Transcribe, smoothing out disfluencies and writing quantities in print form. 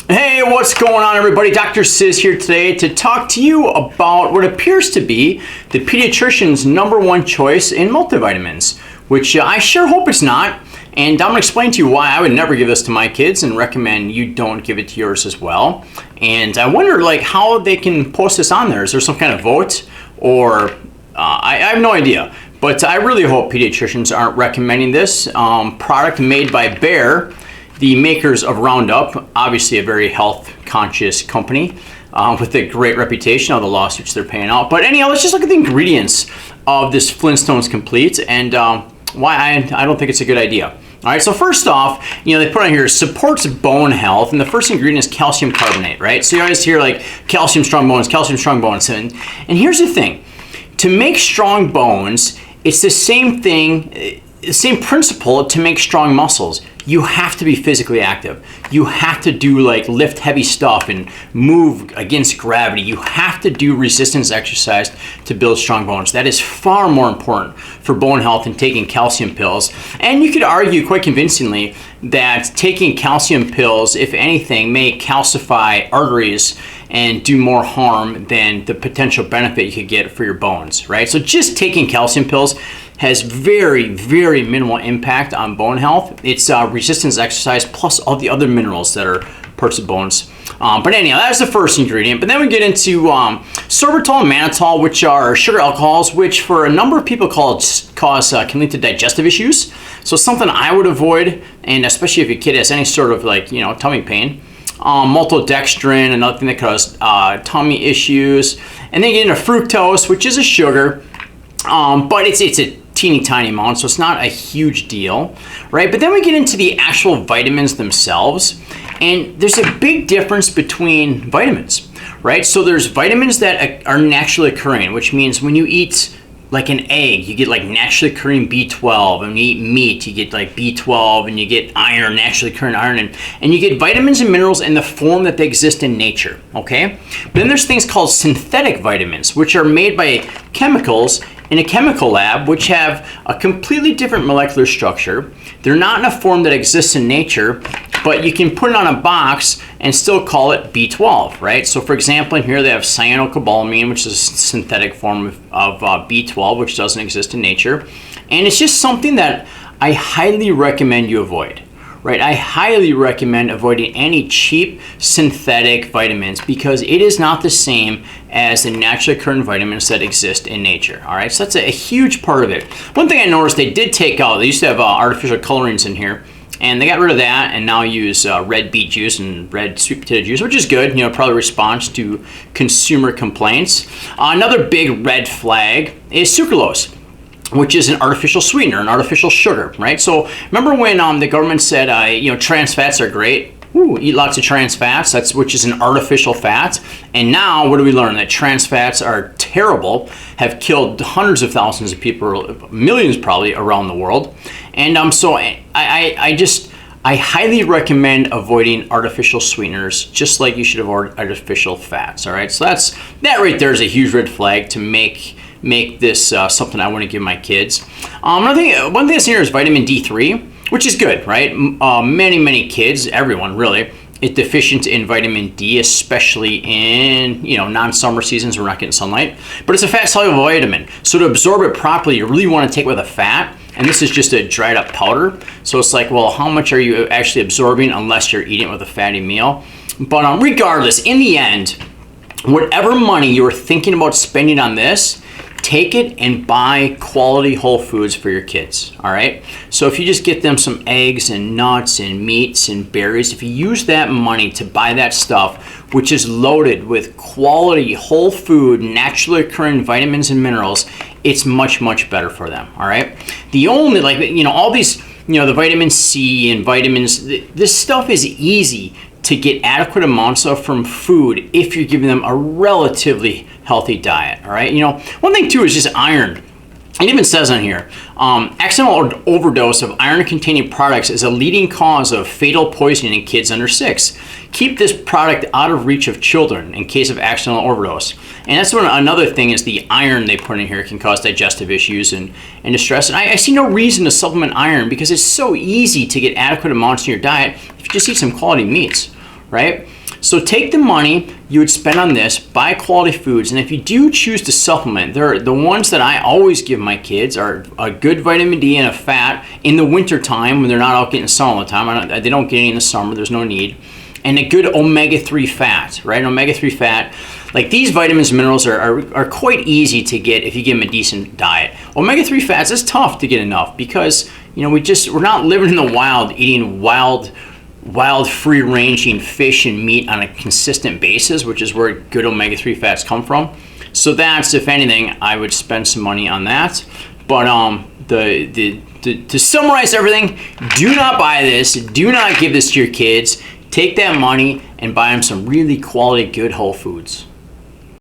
Hey, what's going on, everybody? Dr. Sis here today to talk to you about what appears to be the pediatrician's #1 choice in multivitamins, which I sure hope it's not. And I'm going to explain to you why I would never give this to my kids and recommend you don't give it to yours as well. And I wonder how they can post this on there. Is there some kind of vote? Or I have no idea. But I really hope pediatricians aren't recommending this product made by Bayer, the makers of Roundup, obviously a very health-conscious company with a great reputation, all the lawsuits they're paying out. But anyhow, let's just look at the ingredients of this Flintstones Complete and why I don't think it's a good idea. All right, so first off, they put on here supports bone health, and the first ingredient is calcium carbonate, right? So you always hear calcium strong bones, calcium strong bones, and here's the thing: to make strong bones, it's the same thing. The same principle to make strong muscles. You have to be physically active. You have to do lift heavy stuff and move against gravity. You have to do resistance exercise to build strong bones. That is far more important for bone health than taking calcium pills. And you could argue quite convincingly that taking calcium pills, if anything, may calcify arteries and do more harm than the potential benefit you could get for your bones, right? So just taking calcium pills has very, very minimal impact on bone health. It's resistance exercise plus all the other minerals that are parts of bones. But anyhow, that's the first ingredient. But then we get into sorbitol and mannitol, which are sugar alcohols, which for a number of people can lead to digestive issues. So something I would avoid, and especially if your kid has any sort of tummy pain. Maltodextrin, another thing that causes tummy issues. And then you get into fructose, which is a sugar, but it's a teeny tiny amount, so it's not a huge deal, right? But then we get into the actual vitamins themselves, and there's a big difference between vitamins, right? So there's vitamins that are naturally occurring, which means when you eat an egg, you get naturally occurring B12, and when you eat meat, you get B12, and you get iron, naturally occurring iron, and you get vitamins and minerals in the form that they exist in nature, okay? But then there's things called synthetic vitamins, which are made by chemicals in a chemical lab, which have a completely different molecular structure. They're not in a form that exists in nature, but you can put it on a box and still call it B12, right? So for example, in here they have cyanocobalamin, which is a synthetic form of B12, which doesn't exist in nature. And it's just something that I highly recommend you avoid, right? I highly recommend avoiding any cheap synthetic vitamins because it is not the same as the naturally occurring vitamins that exist in nature, all right? So that's a huge part of it. One thing I noticed they did take out, they used to have artificial colorings in here, and they got rid of that and now use red beet juice and red sweet potato juice, which is good, probably response to consumer complaints. Another big red flag is sucralose, which is an artificial sweetener, an artificial sugar, right? So remember when the government said, trans fats are great? Ooh, eat lots of trans fats, which is an artificial fat. And now what do we learn? That trans fats are terrible, have killed hundreds of thousands of people, millions probably, around the world. And so I highly recommend avoiding artificial sweeteners, just like you should avoid artificial fats, all right? So that right there is a huge red flag to make this something I want to give my kids. One thing that's in here is vitamin D3, which is good, right? Many kids, everyone really, is deficient in vitamin D, especially in non-summer seasons where we're not getting sunlight. But it's a fat-soluble vitamin, so to absorb it properly, you really want to take it with a fat. And this is just a dried up powder. So it's well, how much are you actually absorbing unless you're eating it with a fatty meal? But regardless, in the end, whatever money you're thinking about spending on this, take it and buy quality whole foods for your kids, all right? So if you just get them some eggs and nuts and meats and berries, if you use that money to buy that stuff, which is loaded with quality whole food, naturally occurring vitamins and minerals, it's much, much better for them, all right? The only, all these, the vitamin C and vitamins, this stuff is easy to get adequate amounts of from food if you're giving them a relatively healthy diet, all right? One thing too is just iron. It even says on here, accidental overdose of iron-containing products is a leading cause of fatal poisoning in kids under 6. Keep this product out of reach of children in case of accidental overdose. And that's another thing is the iron they put in here can cause digestive issues and distress. And I see no reason to supplement iron because it's so easy to get adequate amounts in your diet if you just eat some quality meats, right? So take the money you would spend on this, buy quality foods, and if you do choose to supplement, the ones that I always give my kids are a good vitamin D and a fat in the winter time when they're not out getting sun all the time. They don't get any in the summer, there's no need. And a good omega-3 fat, right? Omega-3 fat. Like these vitamins and minerals are quite easy to get if you give them a decent diet. Omega-3 fats is tough to get enough because we're not living in the wild eating wild free-ranging fish and meat on a consistent basis, which is where good omega-3 fats come from. So that's, if anything, I would spend some money on that. But to summarize everything, do not buy this. Do not give this to your kids. Take that money and buy them some really quality, good whole foods.